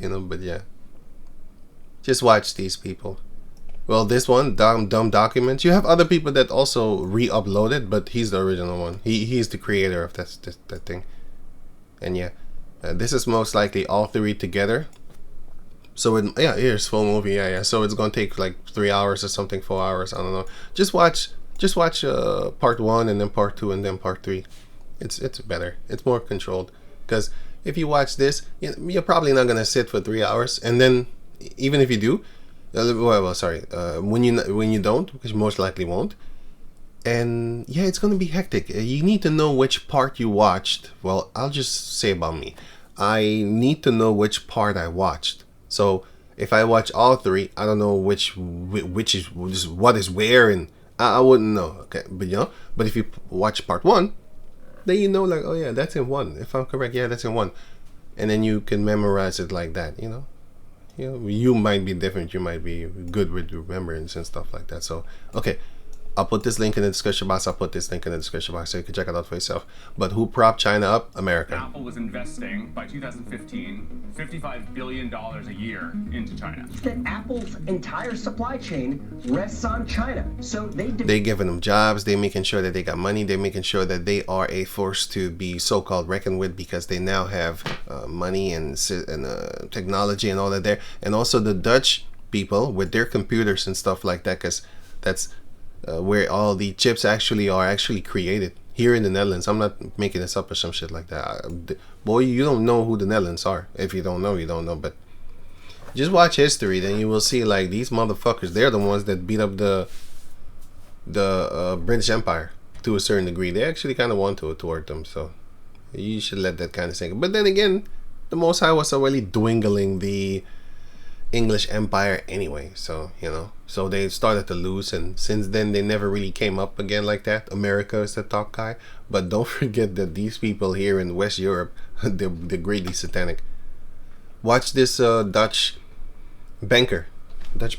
you know. But yeah, just watch these people. Well, this one, dumb documents. You have other people that also re-upload it, but he's the original one. He's the creator of that thing. And yeah, this is most likely all three together. So yeah, here's full movie. Yeah. So it's gonna take like 3 hours or something, 4 hours. I don't know. Just watch part 1 and then part 2 and then part 3. It's better. It's more controlled. Because if you watch this, you're probably not gonna sit for 3 hours. And then even if you do, when you don't, because you most likely won't. And yeah, it's gonna be hectic. You need to know which part you watched. Well, I'll just say about me. I need to know which part I watched. So if I watch all three, I don't know which is what is where, and I wouldn't know. Okay, but if you watch part 1, then you know, like, oh yeah, that's in 1. If I'm correct, yeah, that's in 1, and then you can memorize it like that. You might be different. You might be good with remembrance and stuff like that. So okay. I'll put this link in the description box. I'll put this link in the description box so you can check it out for yourself. But who propped China up? America. Apple was investing, by 2015, $55 billion a year into China. That Apple's entire supply chain rests on China. So they giving them jobs. They're making sure that they got money. They're making sure that they are a force to be so-called reckoned with, because they now have money and technology and all that there. And also the Dutch people with their computers and stuff like that, because that's where all the chips are actually created here in the Netherlands. I'm not making this up or some shit like that. Boy, you don't know who the Netherlands are. If you don't know, you don't know. But just watch history, then you will see, like, these motherfuckers, they're the ones that beat up the British Empire to a certain degree. They actually kind of want to toward them. So you should let that kind of sink. But then again, the Most High was already dwindling the English Empire anyway, so so they started to lose, and since then they never really came up again like that. America is the top guy, but don't forget that these people here in West Europe, they're greatly satanic. Watch this Dutch banker. This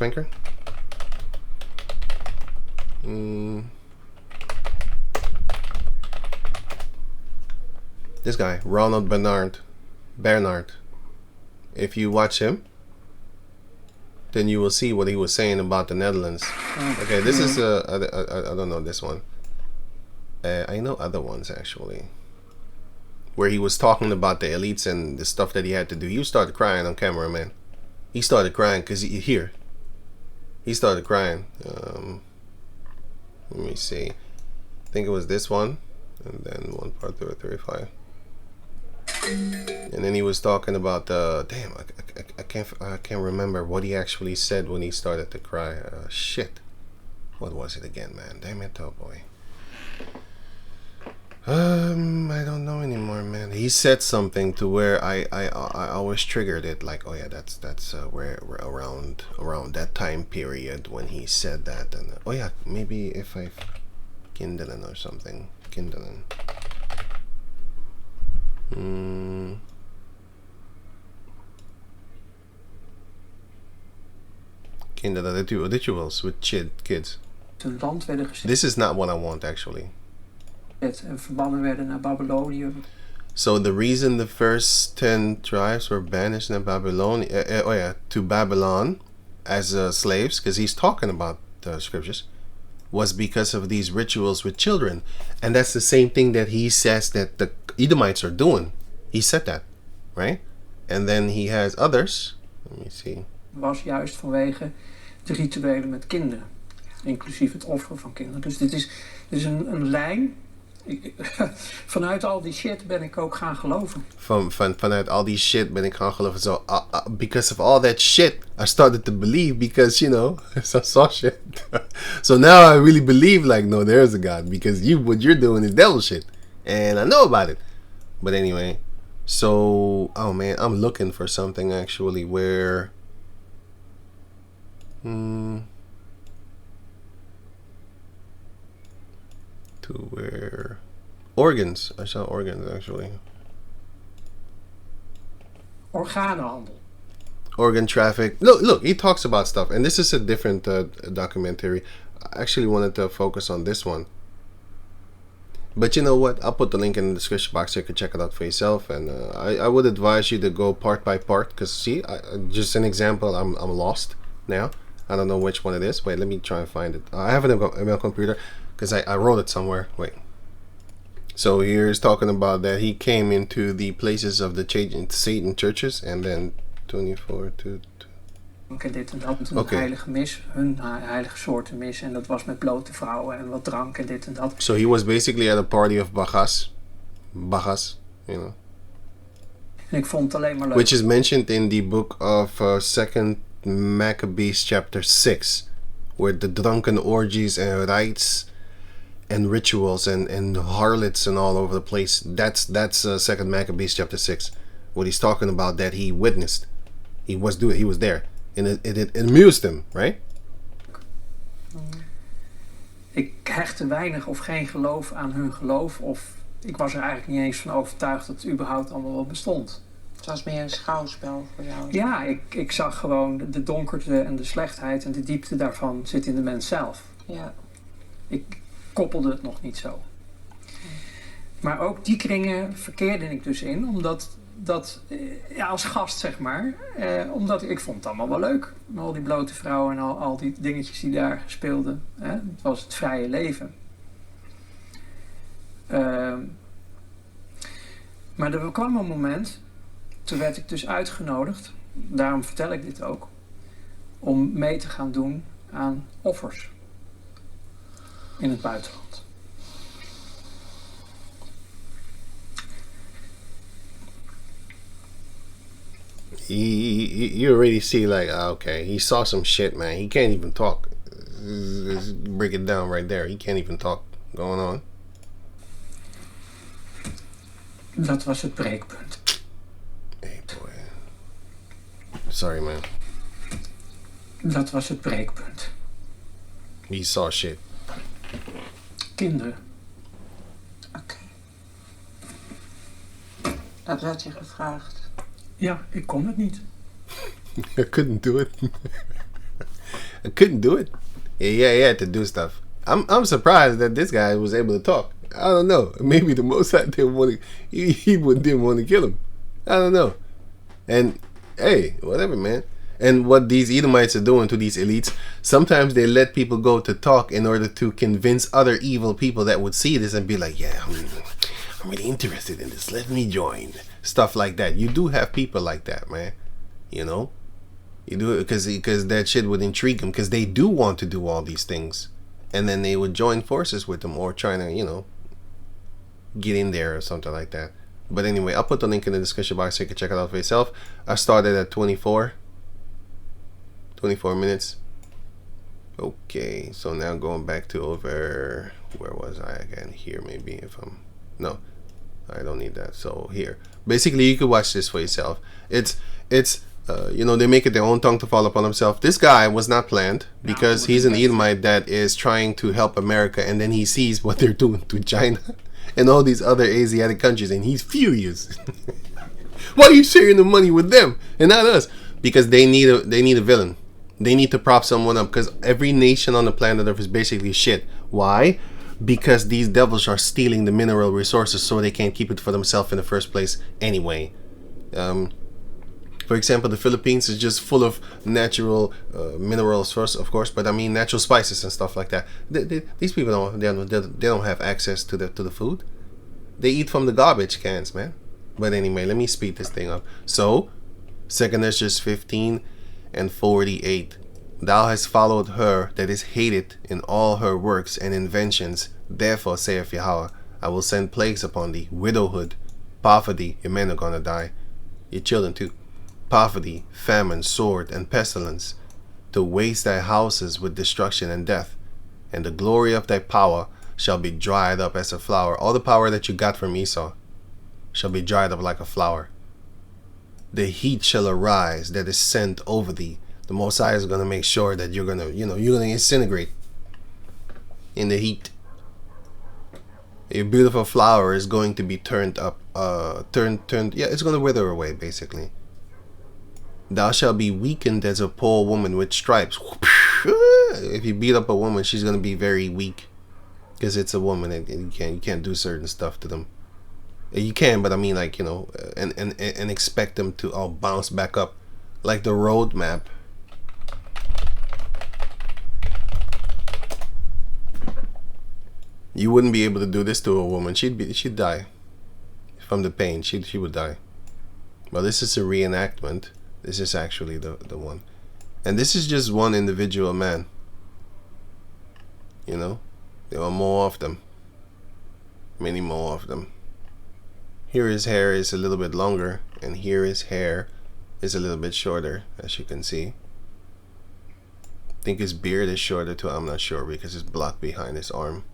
guy, Ronald Bernard. If you watch him, then you will see what he was saying about the Netherlands. Okay, this is I don't know this one. I know other ones actually, where he was talking about the elites and the stuff that he had to do. He started crying on camera, man. He started crying because he started crying. Let me see. I think it was this one, and then 1 part 35. And then he was talking about damn, I can't remember what he actually said when he started to cry. Shit, what was it again, man? Damn it, oh boy. I don't know anymore, man. He said something to where I always triggered it, like, oh yeah, that's where we're around that time period when he said that, and oh yeah, maybe if I Kindelen or something, Kindelen. The rituals with kids. This is not what I want, actually. So the reason the first 10 tribes were banished in Babylon, to Babylon as slaves, because he's talking about the scriptures, was because of these rituals with children. And that's the same thing that he says that the Edomites are doing. He said that, right? And then he has others. Let me see. Was juist vanwege de rituelen met kinderen, inclusief het offeren van kinderen. Dus dit is een lijn. Vanuit al die shit ben ik ook gaan geloven. Vanuit al die shit ben ik gaan geloven. So because of all that shit, I started to believe, because I saw shit. So now I really believe, like, no, there is a God, because what you're doing is devil shit, and I know about it. But anyway, so oh man, I'm looking for something actually where. To where organs. I saw organs actually. Organenhandel. Organ traffic. Look, he talks about stuff, and this is a different documentary. I actually wanted to focus on this one. But you know what? I'll put the link in the description box so you can check it out for yourself. And I would advise you to go part by part. Because, see, just an example, I'm lost now. I don't know which one it is. Wait, let me try and find it. I have it on my computer because I wrote it somewhere. Wait. So here's talking about that he came into the places of the Satan churches. And then 24 to... Dit en dat, een heilige mis, hun heilige soorten mis. En dat was met blote vrouwen en wat drank en dit en dat. So he was basically at a party of Bacchus, you know. En ik vond het alleen maar leuk. Which is mentioned in the book of 2nd Maccabees chapter 6. Where the drunken orgies and rites and rituals and harlots and all over the place. That's 2nd Maccabees chapter 6. What he's talking about that he witnessed. He was there. And it amused him, right? Ik hechtte weinig of geen geloof aan hun geloof. Of ik was er eigenlijk niet eens van overtuigd dat het überhaupt allemaal wel bestond. Het was meer een schouwspel voor jou. Ja, ik zag gewoon de donkerte en de slechtheid en de diepte daarvan zit in de mens zelf. Ja. Ik koppelde het nog niet zo. Maar ook die kringen verkeerde ik dus in, omdat als gast zeg maar, omdat ik vond het allemaal wel leuk. Al die blote vrouwen en al die dingetjes die daar speelden. Het was het vrije leven. Maar er kwam een moment, toen werd ik dus uitgenodigd, daarom vertel ik dit ook, om mee te gaan doen aan offers in het buitenland. You already see like, okay, he saw some shit, man. He can't even talk. Let's break it down right there. He can't even talk. Going on. Dat was het breekpunt. Hey boy. Sorry, man. Dat was het breekpunt. He saw shit. Kinderen. Oké. Dat werd je gevraagd. Ja, ik kon het niet. I couldn't do it. I couldn't do it. Yeah, he had to do stuff. I'm surprised that this guy was able to talk. I don't know. Maybe the Mossad didn't want to. He didn't want to kill him. I don't know. And hey, whatever, man. And what these Edomites are doing to these elites, sometimes they let people go to talk in order to convince other evil people that would see this and be like, yeah, I'm really interested in this. Let me join. Stuff like that. You do have people like that, man. You know? You do it because that shit would intrigue them, because they do want to do all these things. And then they would join forces with them or trying to, you know, get in there or something like that. But anyway, I'll put the link in the description box so you can check it out for yourself. I started at 24 minutes. Okay, so now going back to over, where was I again? Here, maybe, if I'm, no, I don't need that. So here, basically you could watch this for yourself. It's you know, they make it their own tongue to fall upon themselves. This guy was not planned because he's an Edomite that is trying to help America, and then he sees what they're doing to China and all these other Asiatic countries, and he's furious. Why are you sharing the money with them and not us? Because they need a villain. They need to prop someone up, because every nation on the planet Earth is basically shit. Why? Because these devils are stealing the mineral resources, so they can't keep it for themselves in the first place anyway. For example, the Philippines is just full of natural minerals first, of course, but I mean natural spices and stuff like that. These people don't have access to the food. They eat from the garbage cans, man. But anyway, let me speed this thing up. So, 2nd Esdras 15 and 48. Thou hast followed her that is hated in all her works and inventions. Therefore, saith Yahweh, I will send plagues upon thee, widowhood, poverty, your men are gonna die, your children too, poverty, famine, sword, and pestilence, to waste thy houses with destruction and death. And the glory of thy power shall be dried up as a flower. All the power that you got from Esau shall be dried up like a flower. The heat shall arise that is sent over thee. The Messiah is going to make sure that you're going to disintegrate in the heat. A beautiful flower is going to be turned up, it's going to wither away, basically. Thou shalt be weakened as a poor woman with stripes. If you beat up a woman, she's going to be very weak. because it's a woman, and you can't do certain stuff to them. You can, but I mean, like, you know, and expect them to all bounce back up, like the road map. You wouldn't be able to do this to a woman. She'd die from the pain. She would die. Well, this is a reenactment. This is actually the one, and this is just one individual man. You know, there are more of them. Many more of them. Here his hair is a little bit longer, and here his hair is a little bit shorter, as you can see. I think his beard is shorter too. I'm not sure because it's blocked behind his arm.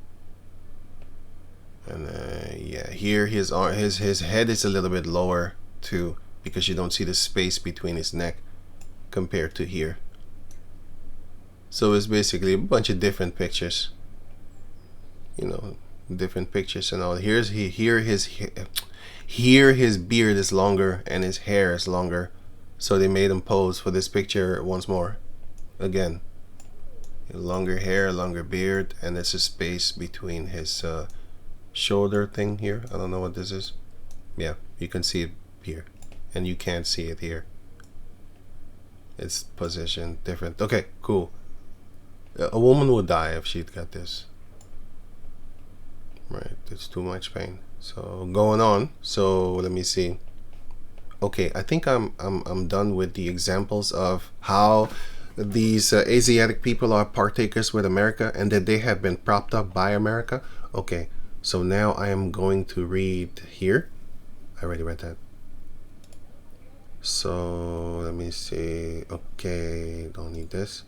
And yeah, here his head is a little bit lower too, because you don't see the space between his neck compared to here. So it's basically a bunch of different pictures, you know, different pictures and all. Here his beard is longer and his hair is longer, so they made him pose for this picture once more. Again, longer hair, longer beard, and there's a space between his shoulder thing here. I don't know what this is. Yeah, you can see it here, and you can't see it here. It's positioned different. Okay, cool. A woman would die if she'd got this. Right, it's too much pain. So going on. So let me see. Okay, I think I'm done with the examples of how these Asiatic people are partakers with America, and that they have been propped up by America. Okay, so now I am going to read here. I already read that. So let me see. Okay, don't need this.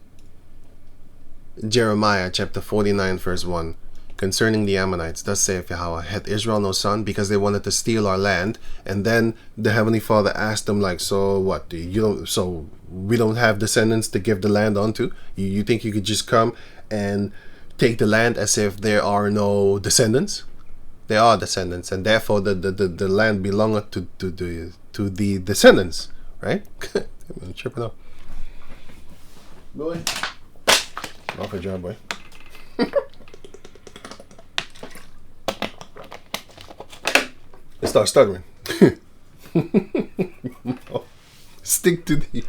Jeremiah chapter 49 verse 1. Concerning the Ammonites, thus saith Yahweh, had Israel no son, because they wanted to steal our land? And then the Heavenly Father asked them, like, so what? So we don't have descendants to give the land unto? You think you could just come and take the land as if there are no descendants? There are descendants, and therefore the land belongeth to the descendants, right? I'm tripping up. Boy, off a job, boy. Let's start stuttering. Stick to the.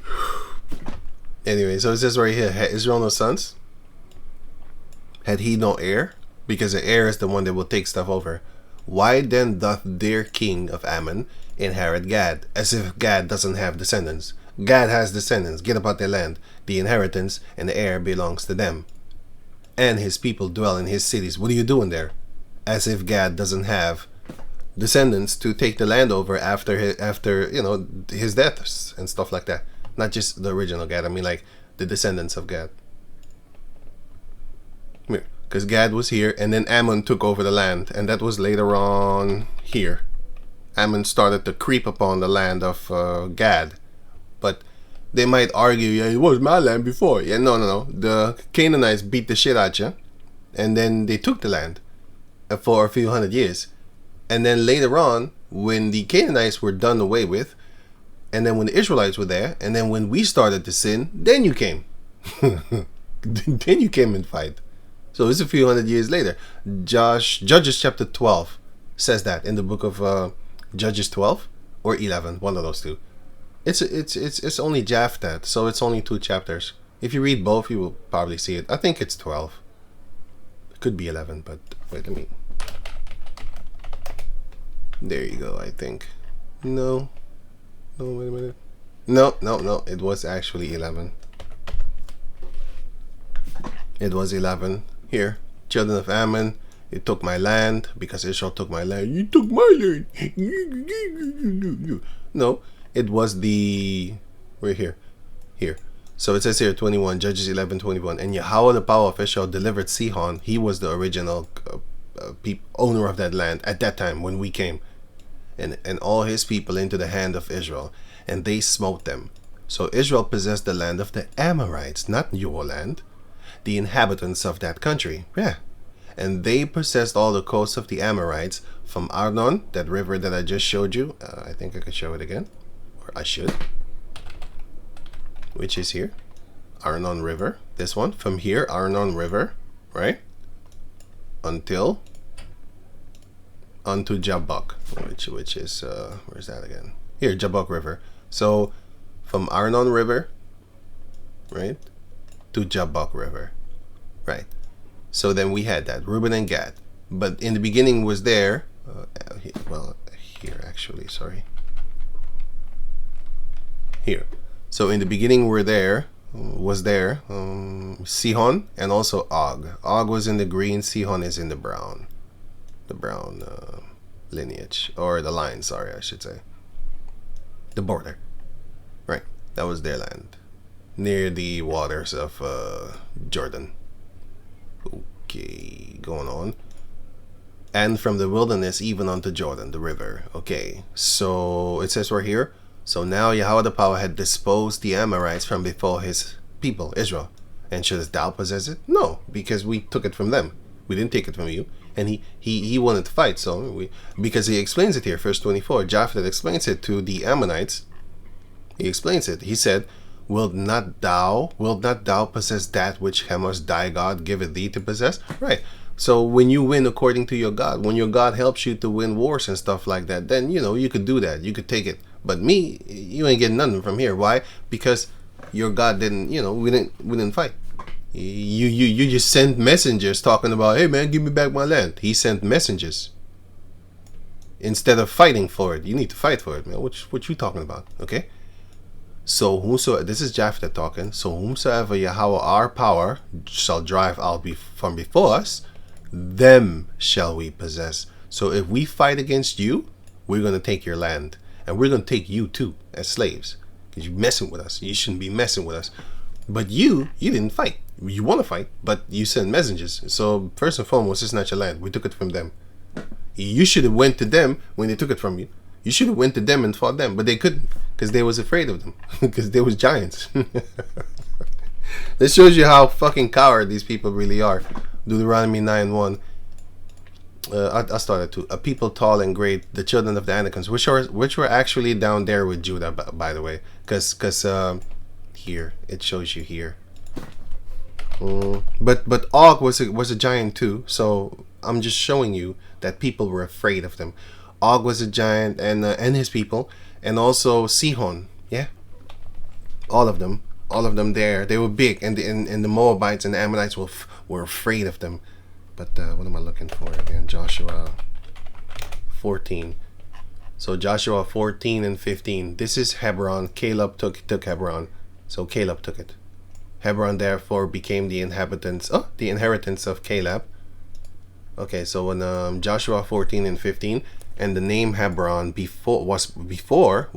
Anyway, so it says right here: had Israel no sons? Had he no heir? Because the heir is the one that will take stuff over. Why then doth their king of Ammon inherit Gad, as if Gad doesn't have descendants? Gad has descendants. Get about their land. The inheritance and the heir belongs to them, and his people dwell in his cities. What are you doing there? As if Gad doesn't have descendants to take the land over after you know, his deaths and stuff like that. Not just the original Gad. I mean, like the descendants of Gad. Because Gad was here, and then Ammon took over the land, and that was later on here. Ammon started to creep upon the land of Gad, but they might argue, yeah, it was my land before. Yeah, no. The Canaanites beat the shit out you, and then they took the land for a few hundred years. And then later on, when the Canaanites were done away with, and then when the Israelites were there, and then when we started to sin, then you came. Then you came and fight. So it's a few hundred years later. Judges chapter 12 says that in the book of Judges 12 or 11, one of those two. It's only Japhet, so it's only 2 chapters. If you read both, you will probably see it. I think it's 12. It could be 11, but wait, let me. There you go, I think. No, wait a minute. No, it was actually 11. It was 11. Here, children of Ammon, you took my land, because Israel took my land. You took my land. No, it was the. We're here. So it says here 21, Judges 11:21. And Yahweh, the power of Israel, delivered Sihon. He was the original owner of that land at that time when we came. And all his people into the hand of Israel, and they smote them. So Israel possessed the land of the Amorites, not your land, the inhabitants of that country. Yeah. And they possessed all the coasts of the Amorites from Arnon, that river that I just showed you. I think I could show it again, or I should. Which is here, Arnon River. This one from here, Arnon River, right? until unto Jabbok, which is where's that again? Here, Jabbok River. So from Arnon River, right, to Jabbok River, right. So then we had that Reuben and Gad, but in the beginning was there. Well, here actually, sorry. Here. So in the beginning was there Sihon and also Og. Og was in the green, Sihon is in the brown. The brown lineage, or the line, sorry, I should say. The border. Right. That was their land. Near the waters of Jordan. Okay, going on. And from the wilderness even unto Jordan, the river. Okay, so it says right here, so now Yahweh the power had disposed the Amorites from before his people, Israel. And shouldst thou possess it? No, because we took it from them. We didn't take it from you. And he wanted to fight, so because he explains it here, verse 24. Japhet explains it to the Ammonites. He explains it. He said, Wilt not thou possess that which Chemosh thy God giveth thee to possess? Right. So when you win according to your God, when your God helps you to win wars and stuff like that, then you could do that. You could take it. But me, you ain't getting nothing from here. Why? Because your God didn't. We didn't fight. You just sent messengers talking about, hey man, give me back my land. He sent messengers instead of fighting for it. You need to fight for it, man. What you talking about? Okay. So this is Japhet talking. So whomsoever Yahweh our power shall drive out from before us, them shall we possess. So if we fight against you, we're going to take your land, and we're going to take you too as slaves, because you're messing with us. You shouldn't be messing with us. But you didn't fight. You want to fight, but you sent messengers. So first and foremost, it's not your land. We took it from them. You should have went to them when they took it from you. You should have went to them and fought them, but they couldn't, because they was afraid of them, because they was giants. This shows you how fucking coward these people really are. Deuteronomy 9:1. I started to a people tall and great, the children of the Anakims, which were actually down there with Judah, by the way, because here it shows you here. But Og was a giant too, so I'm just showing you that people were afraid of them. Og was a giant, and his people, and also Sihon, yeah, all of them there. They were big, and the Moabites and the Ammonites were afraid of them. But what am I looking for again? Joshua 14. So Joshua 14 and 15. This is Hebron. Caleb took Hebron, so Caleb took it. Hebron therefore became the inheritance of Caleb. Okay, so in Joshua 14 and 15. And the name Hebron before was Kirjath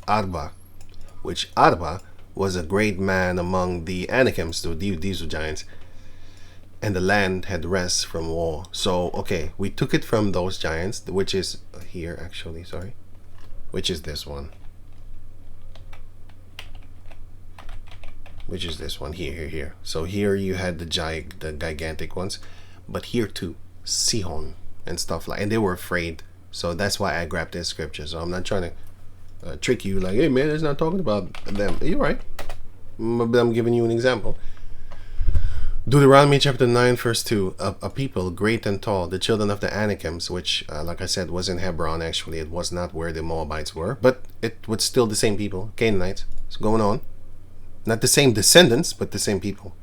Arba, which Arba was a great man among the Anakims. So these were giants, and the land had rest from war. So okay, we took it from those giants, which is here actually. Sorry, which is this one. Which is this one here. So here you had the gigantic ones, but here too, Sihon. And stuff and they were afraid, so that's why I grabbed this scripture. So I'm not trying to trick you like, hey man, it's not talking about them. You're right, but I'm giving you an example. Deuteronomy chapter 9 verse 2. A people great and tall, the children of the Anakims, which like I said was in Hebron. Actually it was not where the Moabites were, but it was still the same people, Canaanites. It's going on, not the same descendants, but the same people,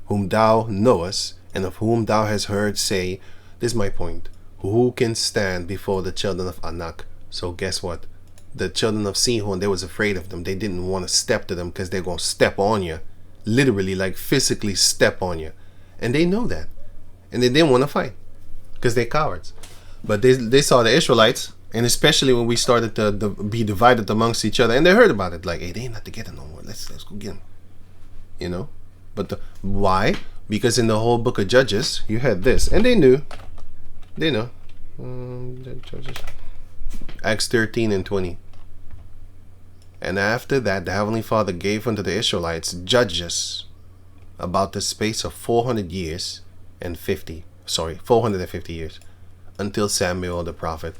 whom thou knowest, and of whom thou hast heard say, this is my point, who can stand before the children of Anak? So guess what? The children of Sihon, they was afraid of them. They didn't want to step to them because they're going to step on you. Literally, like physically step on you. And they know that. And they didn't want to fight because they're cowards. But they saw the Israelites, and especially when we started to be divided amongst each other, and they heard about it, like, hey, they ain't not together no more. Let's go get them. But why? Because in the whole book of Judges, you had this. And they knew. They know. Judges. Acts 13 and 20. And after that, the Heavenly Father gave unto the Israelites judges about the space of 450 years, until Samuel the prophet.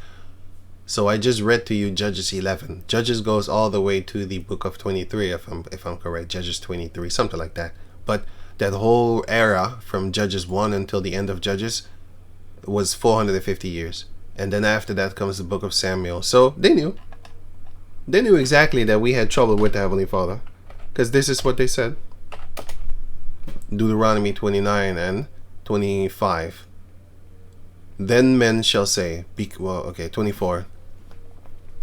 So I just read to you Judges 11. Judges goes all the way to the book of 23, if I'm correct. Judges 23, something like that. But That whole era from Judges 1 until the end of Judges was 450 years. And then after that comes the book of Samuel. So they knew. They knew exactly that we had trouble with the Heavenly Father. Because this is what they said. Deuteronomy 29 and 25. Then men shall say, 24.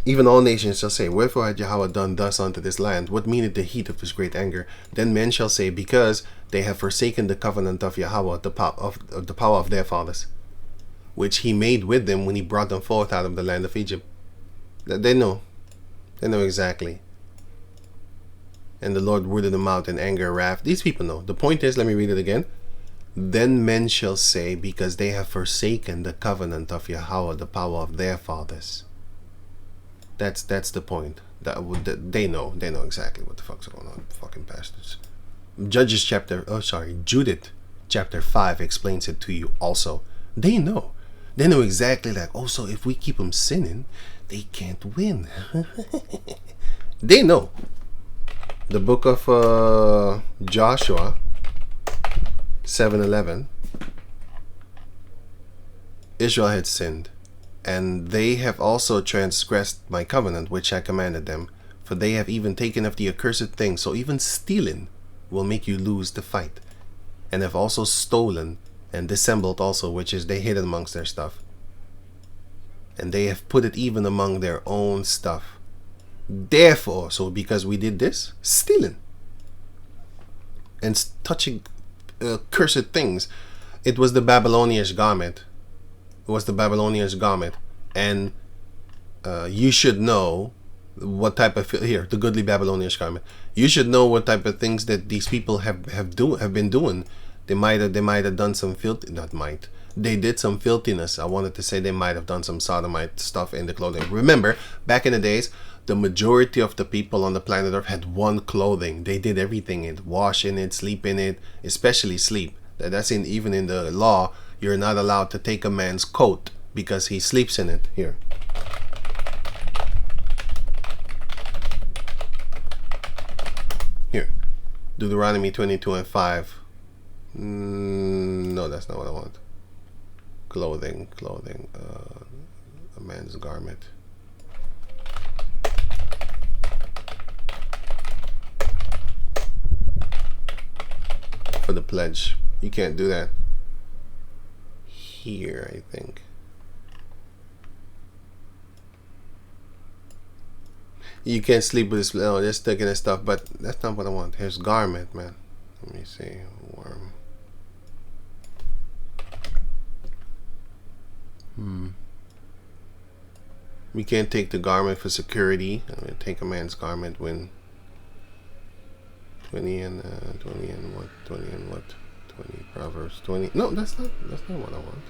Even all nations shall say, wherefore had Yahweh done thus unto this land? What meaneth the heat of this great anger? Then men shall say, because they have forsaken the covenant of Yahweh, the power of their fathers, which he made with them when he brought them forth out of the land of Egypt. They know. They know exactly. And the Lord rooted them out in anger, wrath. These people know. The point is, let me read it again. Then men shall say, because they have forsaken the covenant of Yahweh, the power of their fathers. That's the point. They know exactly what the fuck's going on. Fucking bastards. Judith chapter 5 explains it to you also. They know. They know exactly like, oh, so if we keep them sinning, they can't win. They know. The book of Joshua 7:11. Israel had sinned, and they have also transgressed my covenant which I commanded them, for they have even taken of the accursed thing. So even stealing will make you lose the fight, and have also stolen and dissembled also, which is they hid it amongst their stuff, and they have put it even among their own stuff. Therefore, so because we did this, stealing and touching cursed things, it was the Babylonian garment. It was the Babylonian garment, and you should know what type of the goodly Babylonian garment. You should know what type of things that these people have been doing. They might have done some filthy. Not might. They did some filthiness. I wanted to say they might have done some sodomite stuff in the clothing. Remember, back in the days, the majority of the people on the planet Earth had one clothing. They did everything in it, wash in it, sleep in it, especially sleep. That's even in the law. You're not allowed to take a man's coat because he sleeps in it. Here. Here. Deuteronomy 22 and 5. No, that's not what I want. Clothing. A man's garment. For the pledge. You can't do that. Here, I think. You can't sleep with this. No, they're sticking and stuff, but that's not what I want. Here's garment, man. Let me see. Worm. We can't take the garment for security. I'm gonna take a man's garment when 20 and what? 20 Proverbs 20. No, that's not what I want.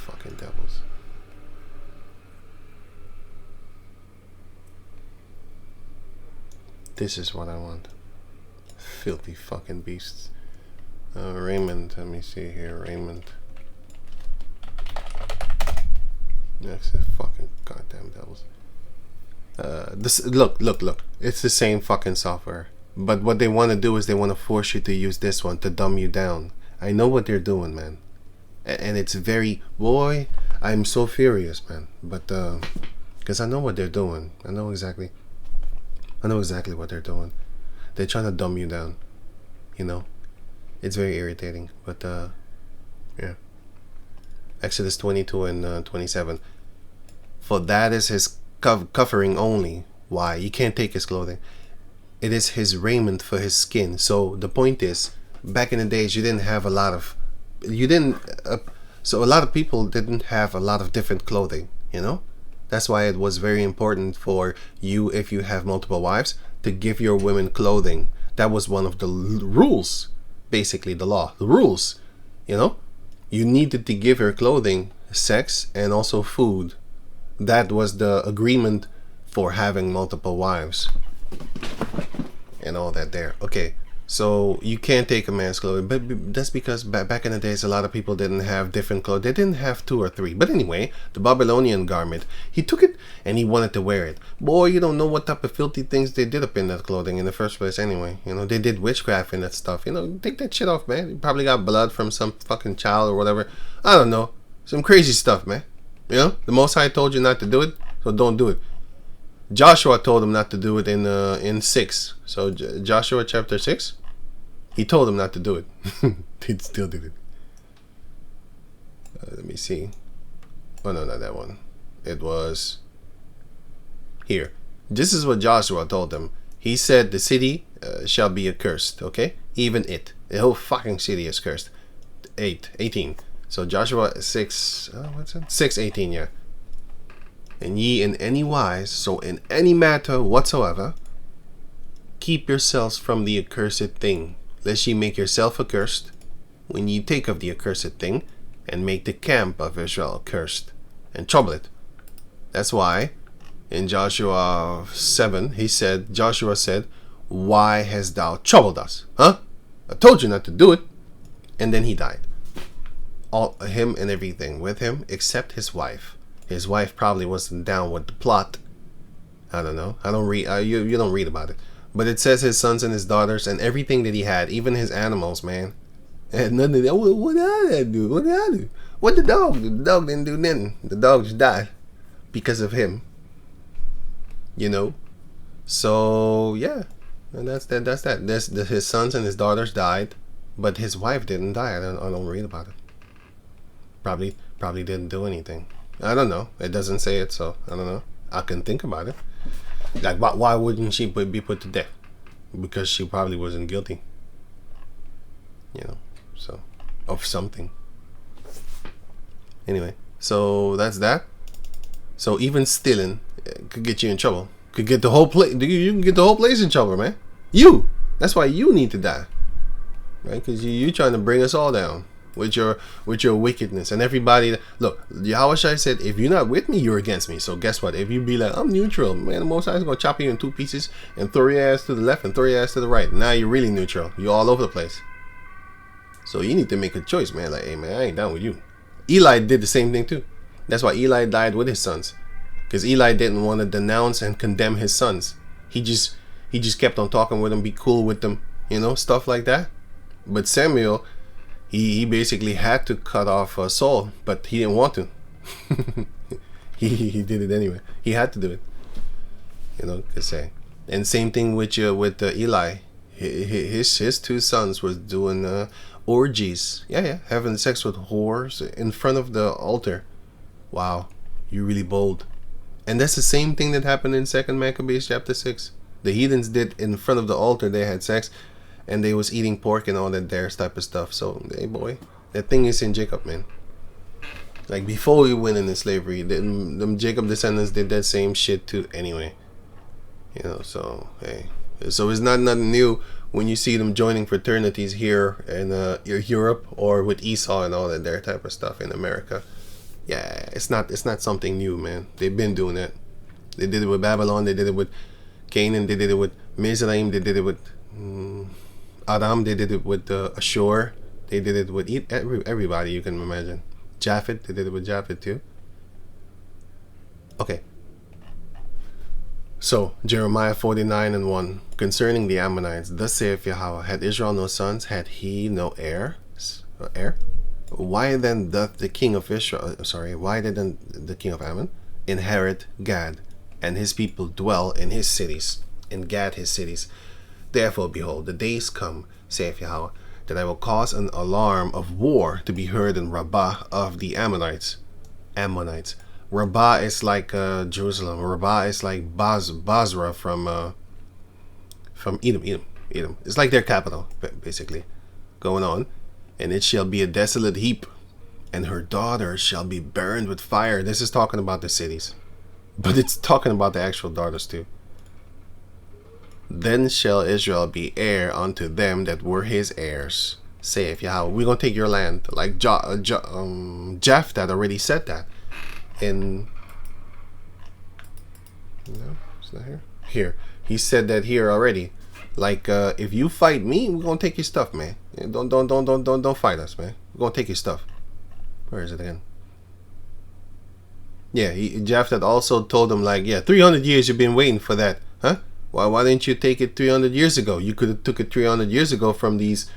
Fucking devils. This is what I want. Filthy fucking beasts. Raiment, let me see here. Raiment. That's the fucking goddamn devils. This look. It's the same fucking software. But what they want to do is they want to force you to use this one to dumb you down. I know what they're doing, man. And it's very... Boy, I'm so furious, man. But, because I know what they're doing. I know exactly what they're doing. They're trying to dumb you down. You know? It's very irritating. But, yeah. Exodus 22 and 27. For that is his covering only. Why? You can't take his clothing. It is his raiment for his skin. So the point is, back in the days, you didn't have a lot of... so a lot of people didn't have a lot of different clothing, you know? That's why it was very important for you, if you have multiple wives, to give your women clothing. That was one of the rules, basically the law. The rules, you know? You needed to give her clothing, sex, and also food. That was the agreement for having multiple wives. And all that there. Okay, So you can't take a man's clothing, but that's because back in the days, a lot of people didn't have different clothes. They didn't have 2 or 3. But anyway, the Babylonian garment, he took it and he wanted to wear it. Boy, you don't know what type of filthy things they did up in that clothing in the first place anyway. You know, they did witchcraft in that stuff. You know, take that shit off, man. You probably got blood from some fucking child or whatever. I don't know. Some crazy stuff, man. You know, the Most High told you not to do it, so don't do it. Joshua told him not to do it in 6. So Joshua chapter 6. He told him not to do it. He still did it. Let me see. Oh, no, not that one. It was here. This is what Joshua told them. He said the city shall be accursed, okay? Even it. The whole fucking city is cursed. 18. So Joshua 6, what's it? 6:18, yeah. And ye in any wise, so in any matter whatsoever, keep yourselves from the accursed thing, lest ye make yourself accursed, when ye take of the accursed thing, and make the camp of Israel accursed, and trouble it. That's why, in Joshua 7, Joshua said, why hast thou troubled us? Huh? I told you not to do it. And then he died. All him and everything with him, except his wife. His wife probably wasn't down with the plot. I don't know. I don't read. You don't read about it. But it says his sons and his daughters and everything that he had, even his animals, man. And none of that. What did I do? What did I do? What the dog? The dog didn't do nothing. The dog just died because of him. You know. So yeah, and that's that. His sons and his daughters died, but his wife didn't die. I don't read about it. Probably didn't do anything. I don't know. It doesn't say it, so I don't know. I can think about it. Like, why wouldn't she be put to death? Because she probably wasn't guilty. You know, so of something. Anyway, so that's that. So even stealing could get you in trouble. Could get the whole place. You can get the whole place in trouble, man. That's why you need to die, right? Because you trying to bring us all down with your wickedness. And everybody, look, Yahushua said, if you're not with me, you're against me. So guess what? If you be like, I'm neutral, man, the Most High is gonna chop you in 2 pieces and throw your ass to the left and throw your ass to the right. Now you're really neutral. You're all over the place. So you need to make a choice, man. Like, hey, man, I ain't down with you. Eli did the same thing too. That's why Eli died with his sons, because Eli didn't want to denounce and condemn his sons. He just kept on talking with them, be cool with them, you know, stuff like that. But Samuel, he basically had to cut off Saul, but he didn't want to. he did it anyway. He had to do it, you know. And same thing with Eli. His 2 sons was doing orgies. Yeah, having sex with whores in front of the altar. Wow, you're really bold. And that's the same thing that happened in 2 Maccabees chapter 6. The heathens did in front of the altar. They had sex, and they was eating pork and all that there type of stuff. So, hey boy, that thing is in Jacob, man. Like, before we went into slavery, them Jacob descendants did that same shit too anyway. You know, so, hey. So it's not nothing new when you see them joining fraternities here in Europe, or with Esau and all that there type of stuff in America. Yeah, it's not something new, man. They've been doing it. They did it with Babylon. They did it with Canaan. They did it with Mizraim. They did it with Aram. They did it with Ashur. They did it with everybody you can imagine. Japhet. They did it with Japhet too. Okay. So, Jeremiah 49:1. Concerning the Ammonites, thus saith Yahweh, had Israel no sons, had he no heir? Why then doth the king of why then the king of Ammon inherit Gad, and his people dwell in his cities, in Gad his cities? Therefore, behold, the days come, saith Yahweh, that I will cause an alarm of war to be heard in Rabbah of the Ammonites. Rabbah is like Jerusalem. Rabbah is like Basra from Edom. It's like their capital, basically. Going on. And it shall be a desolate heap, and her daughters shall be burned with fire. This is talking about the cities, but it's talking about the actual daughters too. Then shall Israel be heir unto them that were his heirs, saith Yahweh. We're going to take your land. Like Jephthah already said that. No, it's not here. Here. He said that here already. Like, if you fight me, we're gonna take your stuff, man. Don't fight us, man. We're gonna take your stuff. Where is it again? Yeah, Jeff had also told him, like, yeah, 300 years you've been waiting for that, huh? Why didn't you take it 300 years ago? You could have took it 300 years ago from these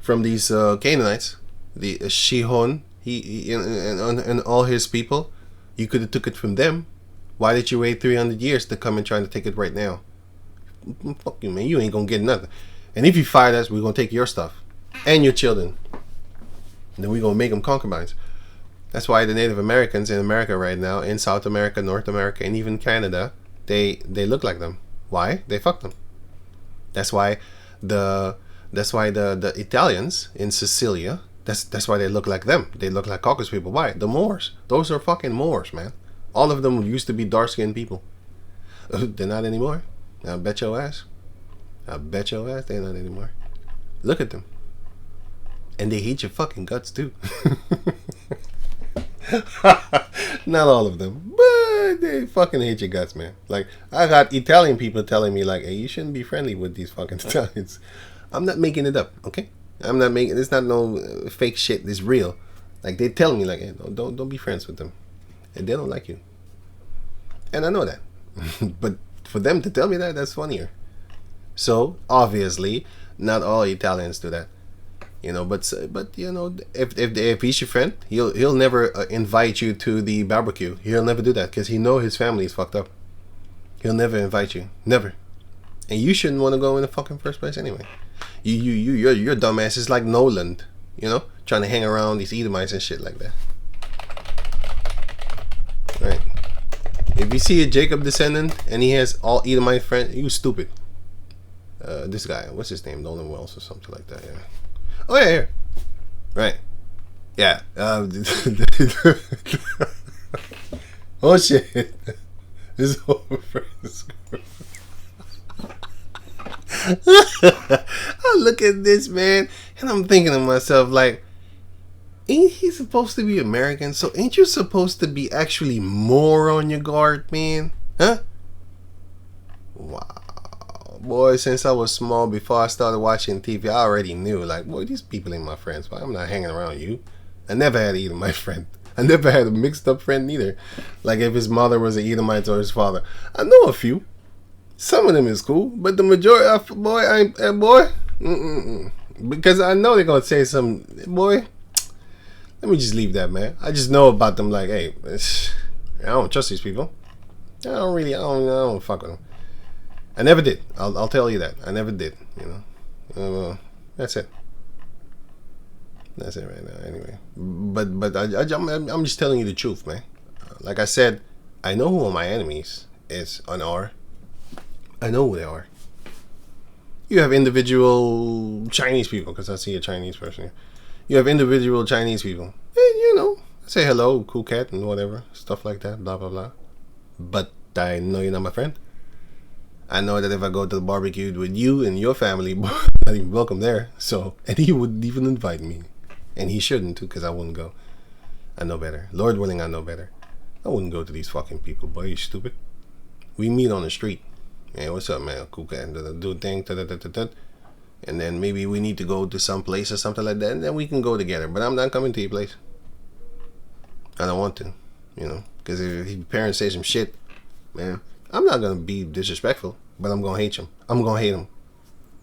Canaanites, the Shihon, and all his people. You could have took it from them. Why did you wait 300 years to come and try to take it right now? Fuck you, man. You ain't gonna get nothing. And if you fight us, we're gonna take your stuff and your children. And then we're gonna make them concubines. That's why the Native Americans in America right now, in South America, North America, and even Canada, they look like them. Why? They fucked them. That's why the Italians in Sicilia, that's why they look like them. They look like caucus people. Why? The Moors. Those are fucking Moors, man. All of them used to be dark-skinned people. They're not anymore. I bet your ass. They're not anymore. Look at them. And they hate your fucking guts too. Not all of them, but they fucking hate your guts, man. Like, I got Italian people telling me, like, hey, you shouldn't be friendly with these fucking Italians. I'm not making it up, okay? I'm not making, it's not no fake shit. It's real. Like, they tell me, like, hey, don't be friends with them, and they don't like you. And I know that. But for them to tell me that, that's funnier. So obviously, not all Italians do that. You know, but you know, if he's your friend, he'll never invite you to the barbecue. He'll never do that because he know his family is fucked up. He'll never invite you, never. And you shouldn't want to go in the fucking first place anyway. Your dumbass is like Noland, you know, trying to hang around these Edomites and shit like that. Right? If you see a Jacob descendant and he has all Edomite friends, you stupid. This guy, what's his name? Nolan Wells or something like that. Yeah. Oh yeah, here. Right. Yeah. Oh shit. This whole first. I look at this, man, and I'm thinking to myself, like, ain't he supposed to be American? So ain't you supposed to be actually more on your guard, man? Huh? Wow. Boy, since I was small, before I started watching TV, I already knew, like, boy, these people ain't my friends. But I'm not hanging around you. I never had an Edomite friend. I never had a mixed up friend either. Like, if his mother was an Edomite or his father. I know a few. Some of them is cool, but the majority, because I know they're gonna say some, boy. Let me just leave that, man. I just know about them. Like, hey, I don't trust these people. I don't fuck with them. I never did. I'll tell you that. I never did. You know, that's it. That's it right now. Anyway, but I'm just telling you the truth, man. Like I said, I know who my enemies is and are. I know who they are. You have individual Chinese people, because I see a Chinese person here. You have individual Chinese people. And, you know, say hello, cool cat, and whatever. Stuff like that, blah, blah, blah. But I know you're not my friend. I know that if I go to the barbecue with you and your family, I'm not even welcome there. So, and he wouldn't even invite me. And he shouldn't, too, because I wouldn't go. I know better. Lord willing, I know better. I wouldn't go to these fucking people, boy. You stupid. We meet on the street. Hey, what's up, man? Cool cat. Do thing. And then maybe we need to go to some place or something like that. And then we can go together. But I'm not coming to your place. I don't want to. You know. Because if your parents say some shit, man, I'm not going to be disrespectful. But I'm going to hate them. I'm going to hate them.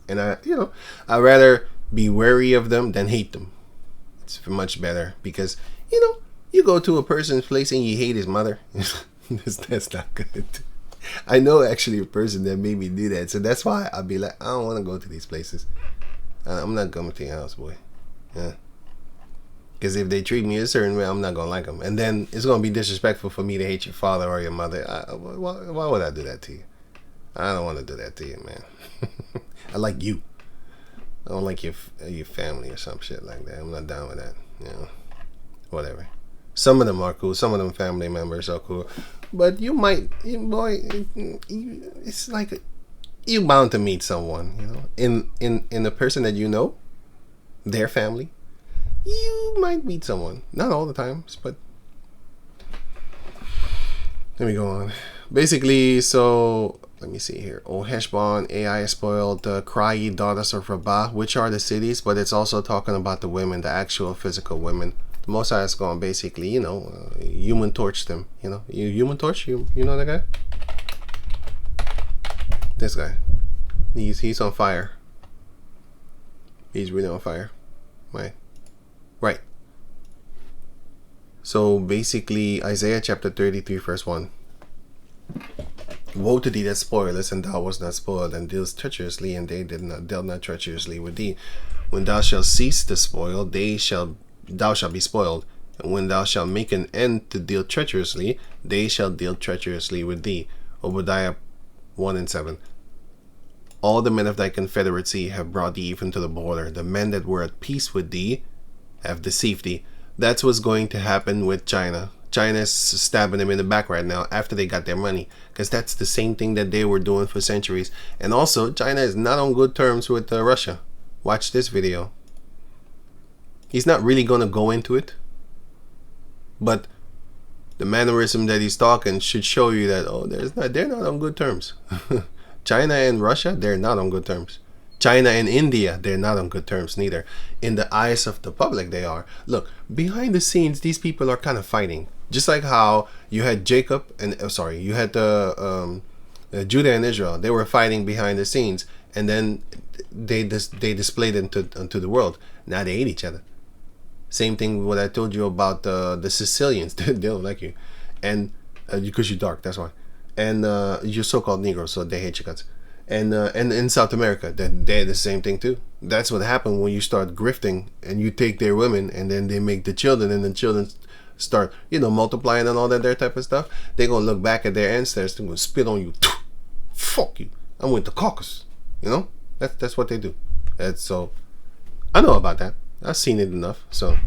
And I'd rather be wary of them than hate them. It's much better. Because, you go to a person's place and you hate his mother. That's not good. I know actually a person that made me do that. So that's why I'll be like, I don't want to go to these places. I'm not coming to your house, boy. Yeah. Because if they treat me a certain way, I'm not going to like them. And then it's going to be disrespectful for me to hate your father or your mother. Why would I do that to you? I don't want to do that to you, man. I like you. I don't like your family or some shit like that. I'm not down with that. Whatever. Some of them are cool. Some of them family members are cool. But you might, boy, it's like you're bound to meet someone, in the person that you know, their family. You might meet someone. Not all the times, but let me go on. Basically, so let me see here. O Heshbon, Ai is spoiled. Cry ye daughters of Rabbah, which are the cities, but it's also talking about the women, the actual physical women. The Most High is going basically, human torch them. Human torch. You know that guy? This guy. He's on fire. He's really on fire. Right. So basically, Isaiah chapter 33, verse 1. Woe to thee that spoilest, and thou wast not spoiled, and dealest treacherously, and they dealt not treacherously with thee. When thou shalt cease to spoil, thou shalt be spoiled. And when thou shalt make an end to deal treacherously, they shall deal treacherously with thee. Obadiah 1:7. All the men of thy confederacy have brought thee even to the border. The men that were at peace with thee have deceived thee. That's what's going to happen with China. China's stabbing them in the back right now after they got their money, because that's the same thing that they were doing for centuries. And also, China is not on good terms with Russia. Watch this video. He's not really going to go into it, but the mannerism that he's talking should show you that they're not on good terms. China and Russia, they're not on good terms. China and India, they're not on good terms neither. In the eyes of the public, they are. Look, behind the scenes, these people are kind of fighting. Just like how you had Judah and Israel. They were fighting behind the scenes, and then they displayed it onto the world. Now they hate each other. Same thing with what I told you about the Sicilians. They don't like you, and because you're dark, that's why. And you're so-called Negroes, so they hate you guys. And in South America, they're the same thing too. That's what happened when you start grifting and you take their women, and then they make the children, and the children start, multiplying and all that type of stuff. They're gonna look back at their ancestors, they're gonna spit on you. Fuck you! I went to caucus. That's what they do. So I know about that. I've seen it enough. So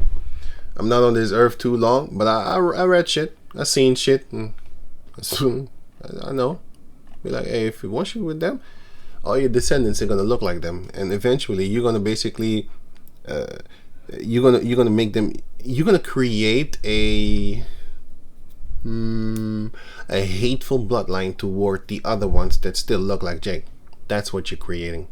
I'm not on this earth too long, but I read shit. I seen shit, and I know. Be like, hey, if you want you with them, all your descendants are gonna look like them, and eventually you're gonna basically, you're gonna make them. You're gonna create a hateful bloodline toward the other ones that still look like Jake. That's what you're creating.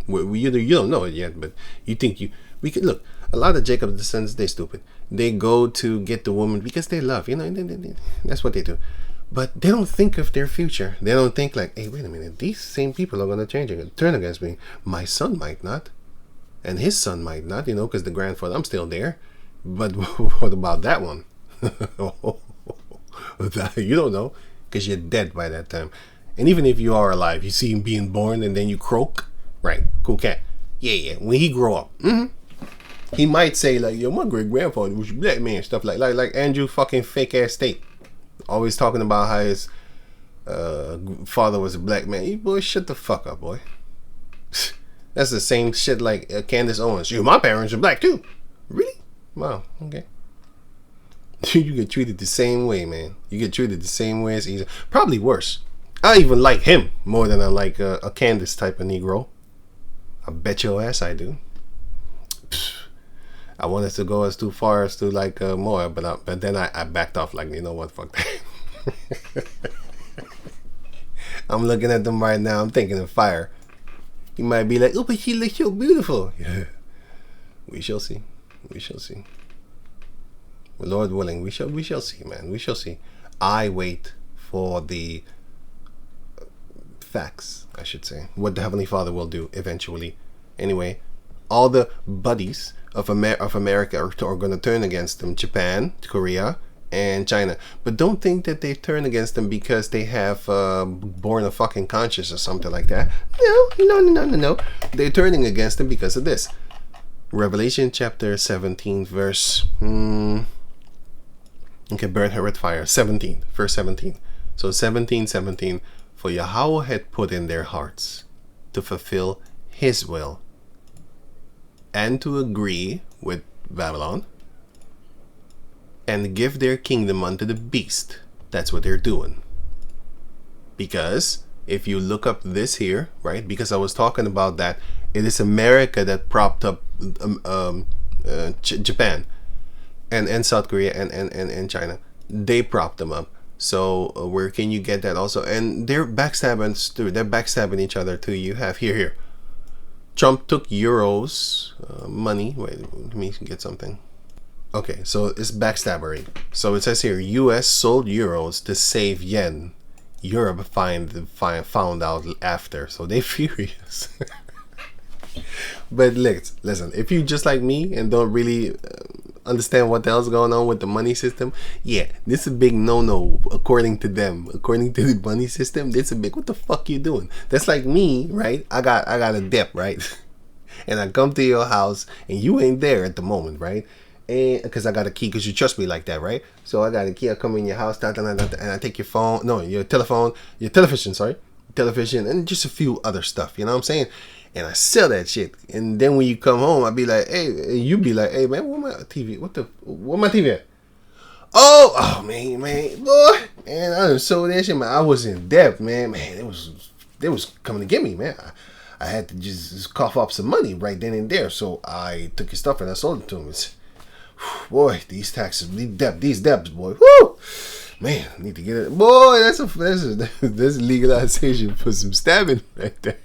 You don't know it yet, but you think we could look. A lot of Jacob's descendants, they're stupid. They go to get the woman because they love. That's what they do. But they don't think of their future. They don't think like, hey, wait a minute, these same people are going to turn against me. My son might not. And his son might not, because the grandfather, I'm still there. But what about that one? You don't know, because you're dead by that time. And even if you are alive, you see him being born and then you croak. Right, cool cat. Yeah. When he grow up, he might say like, yo, my great-grandfather was a black man, stuff like Andrew fucking fake-ass Tate. Always talking about how his father was a black man. You boy, shut the fuck up, boy. That's the same shit like Candace Owens. My parents are black too. Really? Wow. Okay. You get treated the same way, man. You get treated the same way as Isa. Probably worse. I even like him more than I like a Candace type of Negro. I bet your ass I do. I wanted to go as too far as to like more, but then I backed off. Like, you know what? Fuck that. I'm looking at them right now. I'm thinking of fire. You might be like, oh, but she looks so beautiful. Yeah. We shall see. We shall see. Lord willing, we shall see, man. We shall see. I wait for the facts, I should say. What the Heavenly Father will do eventually. Anyway, all the buddies of America are going to turn against them. Japan, Korea, and China. But don't think that they turn against them because they have born a fucking conscience or something like that. No. They're turning against them because of this. Revelation chapter 17 verse burn her with fire. 17 verse 17. So 17. For Yahweh had put in their hearts to fulfill his will and to agree with Babylon and give their kingdom unto the beast. That's what they're doing. Because if you look up this here, right, because I was talking about that, it is America that propped up Japan and South Korea and China. They propped them up. So where can you get that also? And they're backstabbing too. They're backstabbing each other too. You have here. Trump took euros, money. Wait, let me get something. Okay, so it's backstabbery. So it says here, U.S. sold euros to save yen. Europe found out after, so they furious. But listen, if you just like me and don't really understand what the hell's going on with the money system, yeah, this is a big no-no according to them. According to the money system, this is a big, what the fuck you doing? That's like me, right? I got a debt, right? And I come to your house and you ain't there at the moment, right? And because I got a key, because you trust me like that, right? So I got a key. I come in your house, and I take your phone, no, your television, and just a few other stuff. You know what I'm saying? And I sell that shit. And then when you come home, I be like, hey, you be like, hey man, where my TV? Where my TV at? Oh man, boy, man, I done sold that shit, man. I was in debt, man. They was coming to get me, man. I had to just cough up some money right then and there. So I took your stuff and I sold it to him. Boy, these taxes, these debts, boy. Whoo! Man, I need to get it. Boy, that's legalization for some stabbing right there.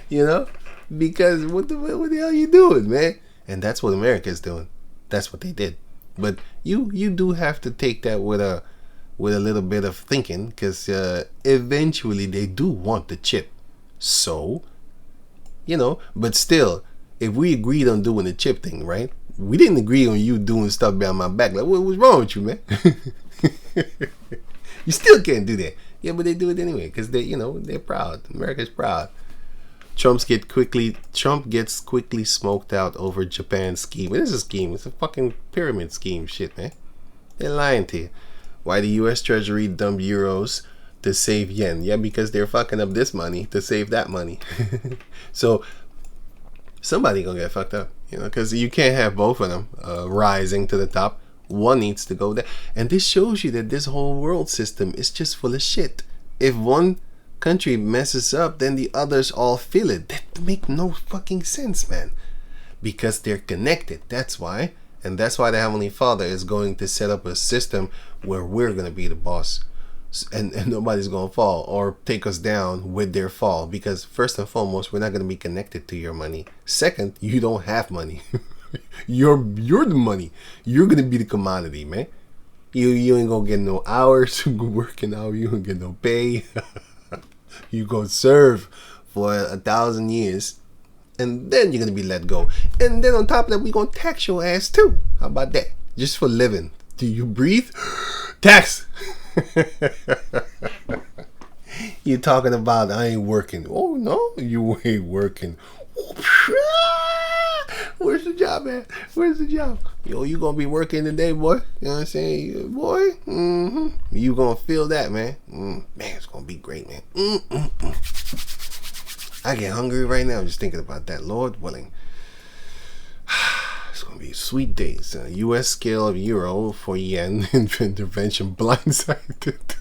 You know? Because what the hell are you doing, man? And that's what America's doing. That's what they did. But you do have to take that with a little bit of thinking, because eventually they do want the chip. So, you know, but still, if we agreed on doing the chip thing, right? We didn't agree on you doing stuff behind my back. Like, what's wrong with you, man? You still can't do that. Yeah, but they do it anyway because they're proud. America's proud. Trump gets quickly smoked out over Japan's scheme. It is a scheme. It's a fucking pyramid scheme shit, man. They're lying to you. Why the U.S. Treasury dumped euros to save yen? Yeah, because they're fucking up this money to save that money. So somebody gonna get fucked up, because you can't have both of them rising to the top. One needs to go there. And this shows you that this whole world system is just full of shit. If one country messes up, then the others all feel it. That make no fucking sense, man. Because they're connected. That's why. And that's why the Heavenly Father is going to set up a system where we're going to be the boss. And nobody's going to fall or take us down with their fall. Because first and foremost, we're not going to be connected to your money. Second, you don't have money. You're the money. You're going to be the commodity, man. You ain't going to get no hours working out. You ain't get no pay. You going to serve for 1,000 years. And then you're going to be let go. And then on top of that, we're going to tax your ass too. How about that? Just for living. Do you breathe? Tax. You're talking about I ain't working. Oh, no, you ain't working. Where's the job at? Where's the job? Yo, you going to be working today, boy. You know what I'm saying? Boy, you going to feel that, man. Man, it's going to be great, man. I get hungry right now just thinking about that. Lord willing. It's going to be sweet days. U.S. scale of euro for yen intervention blindsided.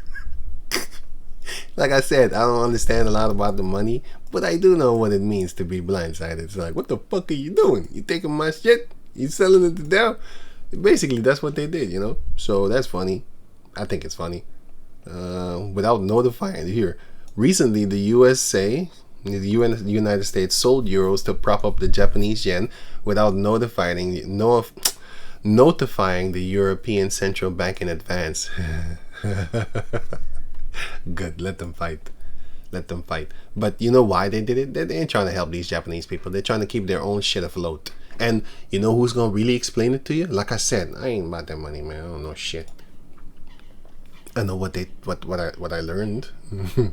Like I said, I don't understand a lot about the money, but I do know what it means to be blindsided. It's like, what the fuck are you doing? You taking my shit? You selling it to them? Basically, that's what they did, So that's funny. I think it's funny. Without notifying. Here, recently the United States sold euros to prop up the Japanese yen without notifying the European Central Bank in advance. Good, let them fight. But you know why they did it? They ain't trying to help these Japanese people. They're trying to keep their own shit afloat. And you know who's gonna really explain it to you? Like I said, I ain't about that money, man. I don't know shit. I know what I learned.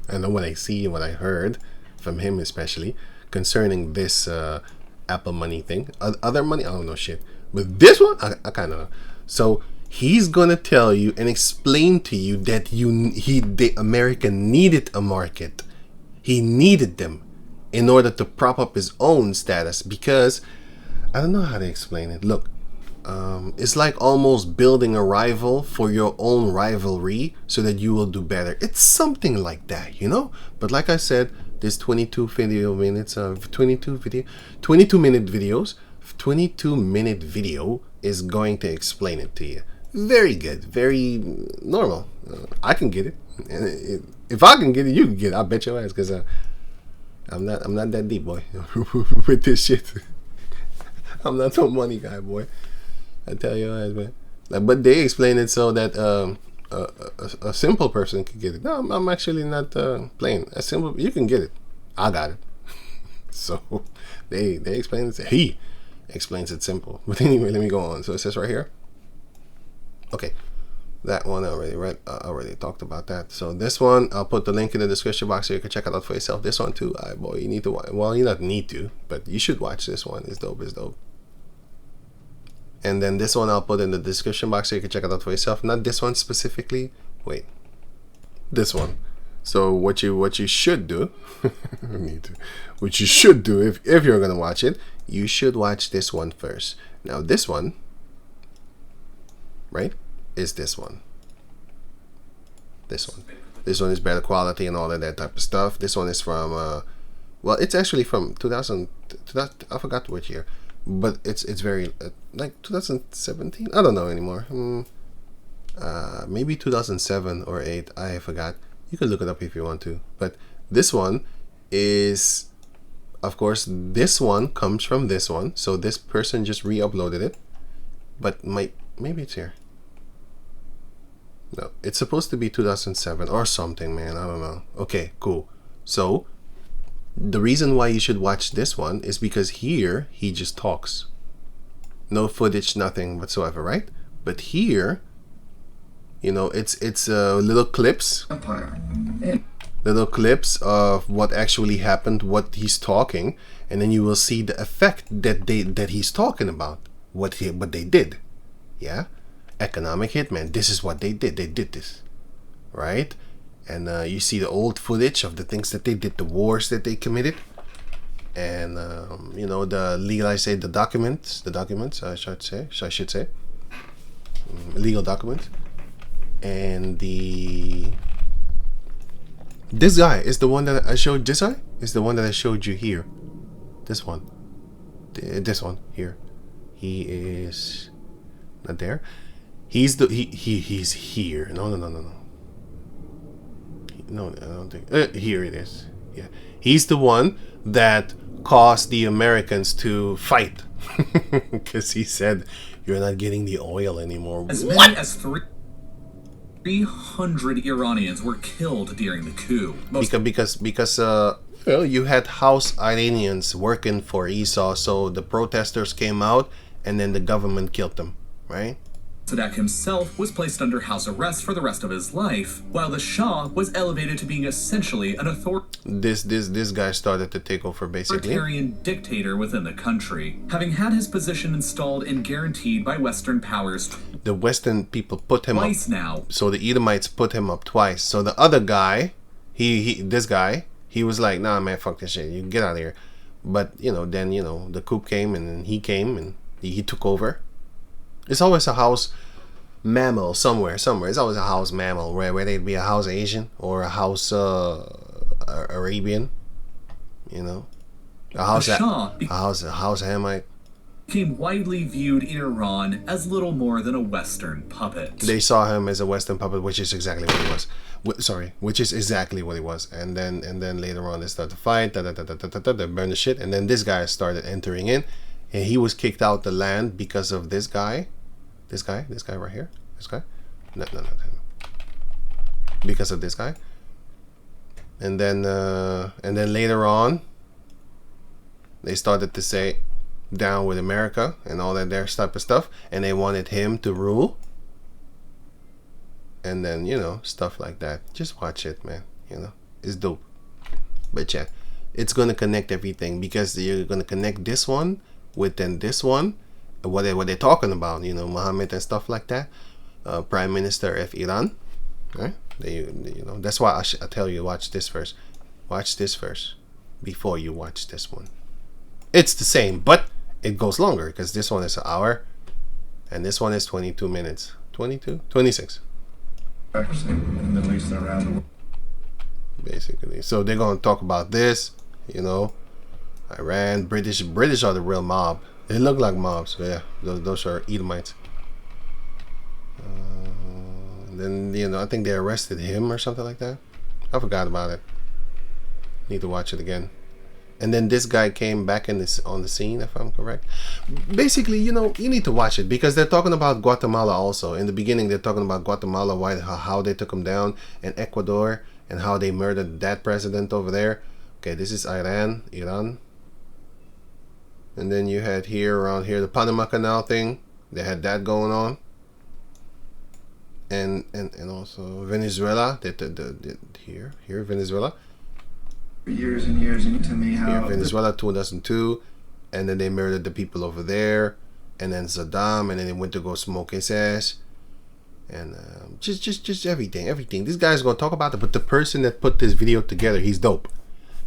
I know what I see and what I heard from him, especially concerning this Apple money thing. Other money, I don't know shit. But this one, I kind of know. So he's gonna tell you and explain to you that America needed a market. He needed them in order to prop up his own status, because I don't know how to explain it. Look, it's like almost building a rival for your own rivalry so that you will do better. It's something like that, But like I said, this 22 minute videos. 22-minute video is going to explain it to you. very good, very normal. I can get it. If I can get it, you can get it. I bet your ass, because I'm not that deep, boy, with this shit. I'm not no money guy, boy. I tell you, man. But they explain it so that a simple person can get it. No, I'm actually not playing. A simple, you can get it. I got it. So they explain it. He explains it simple. But anyway, let me go on. So it says right here. Okay, that one I already read. I already talked about that. So this one, I'll put the link in the description box so you can check it out for yourself. This one too, boy, you need to watch. Well, you not need to, but you should watch this one. It's dope. It's dope. And then this one I'll put in the description box so you can check it out for yourself. Not this one specifically. Wait, this one. So what you should do, what you should do if you're gonna watch it, you should watch this one first. Now this one, right, is this one. This one is better quality and all of that type of stuff. This one is from well, it's actually from 2000. I forgot which year, but it's very like 2017. I don't know anymore. Maybe 2007 or 8. I forgot. You can look it up if you want to. But this one is, of course, this one comes from this one. So this person just re-uploaded it. But maybe it's here. No, it's supposed to be 2007 or something, man. I don't know. Okay, cool. So the reason why you should watch this one is because here he just talks. No footage, nothing whatsoever, right? But here, you know, it's little clips. Little clips of what actually happened, what he's talking, and then you will see the effect that he's talking about, what they did. Yeah, economic hitman. This is what they did. They did this, right? And you see the old footage of the things that they did, the wars that they committed, and you know, the documents. I should say, legal documents, and this guy is the one that I showed. This guy is the one that I showed you here. This one here. He is not there. He's here. No. No, I don't think. Here it is. Yeah, he's the one that caused the Americans to fight because he said, "You're not getting the oil anymore." As many as 300 Iranians were killed during the coup. Because well, you had house Iranians working for Esau, so the protesters came out, and then the government killed them, right? Sadak himself was placed under house arrest for the rest of his life, while the Shah was elevated to being essentially an This guy started to take over basically. Tyrian dictator within the country, having had his position installed and guaranteed by Western powers. The Western people put him twice up. Now. So the Edomites put him up twice. So the other guy, this guy, he was like, "Nah, man, fuck this shit. You get out of here." But you know, then you know, the coup came, and then he came and he took over. It's always a house mammal somewhere. It's always a house mammal, where they'd be a house Asian or a house Arabian, you know, a house Hamite. Became widely viewed in Iran as little more than a Western puppet. They saw him as a Western puppet, which is exactly what he was. Which is exactly what he was. And then later on they started to fight. They burned the shit, and then this guy started entering in. And he was kicked out the land because of this guy. This guy right here. This guy. No. Because of this guy. And then later on, they started to say, "Down with America" and all that there type of stuff, and they wanted him to rule. And then, you know, stuff like that. Just watch it, man. You know, it's dope. But yeah, it's gonna connect everything, because you're gonna connect this one with then this one, what they're talking about, you know, Muhammad and stuff like that, Prime Minister of Iran, right? You know, that's why I tell you, watch this first before you watch this one. It's the same, but it goes longer, because this one is an hour and this one is 22 minutes. 26 in the Middle East and around the world. basically. So they're going to talk about this, you know, Iran, British are the real mob. They look like mobs. So yeah, those are Edomites. Then I think they arrested him or something like that. I forgot about it. Need to watch it again. And then this guy came back on the scene, if I'm correct. Basically, you need to watch it because they're talking about Guatemala also. In the beginning, they're talking about Guatemala, how they took him down, and Ecuador, and how they murdered that president over there. Okay, this is Iran. And then you had around here, the Panama Canal thing. They had that going on. And also Venezuela. Here, Venezuela. Years and years into me how Venezuela 2002, and then they murdered the people over there, and then Saddam, and then they went to go smoke his ass, and just everything. This guy's gonna talk about it, but the person that put this video together, he's dope.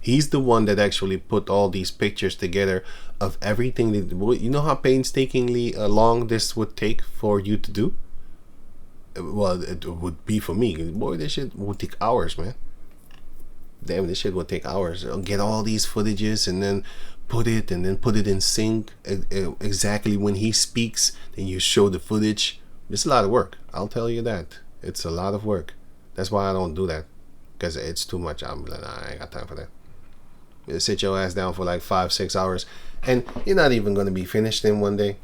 He's the one that actually put all these pictures together of everything. You know how painstakingly long this would take for you to do? Well, it would be for me. Boy, this shit would take hours, man. Damn, this shit will take hours. Get all these footages and then put it in sync exactly when he speaks. Then you show the footage. It's a lot of work. I'll tell you that. It's a lot of work. That's why I don't do that, because it's too much. I'm like, nah, I ain't got time for that. You sit your ass down for like 5-6 hours, and you're not even gonna be finished in one day.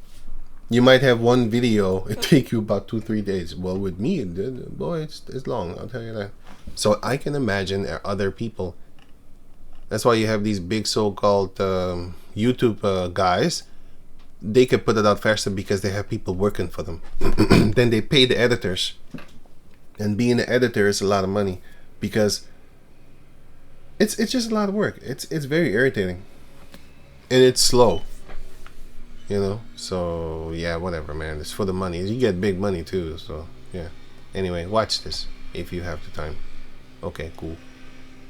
You might have one video. It take you about 2-3 days. Well, with me, boy, it's long. I'll tell you that. So I can imagine other people. That's why you have these big so-called YouTube guys. They can put it out faster because they have people working for them. Then they pay the editors. And being an editor is a lot of money because it's just a lot of work. It's very irritating. And it's slow. So yeah, whatever, man. It's for the money. You get big money too, so yeah. Anyway, watch this if you have the time. Okay, cool.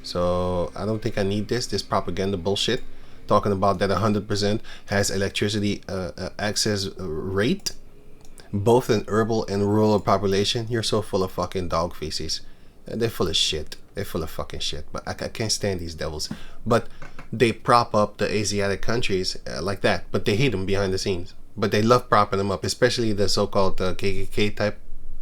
So I don't think I need this propaganda bullshit talking about that 100% has electricity access rate, both in urban and rural population. You're so full of fucking dog feces. They're full of shit. They're full of fucking shit. But I can't stand these devils. But they prop up the Asiatic countries like that. But they hate them behind the scenes. But they love propping them up, especially the so-called KKK type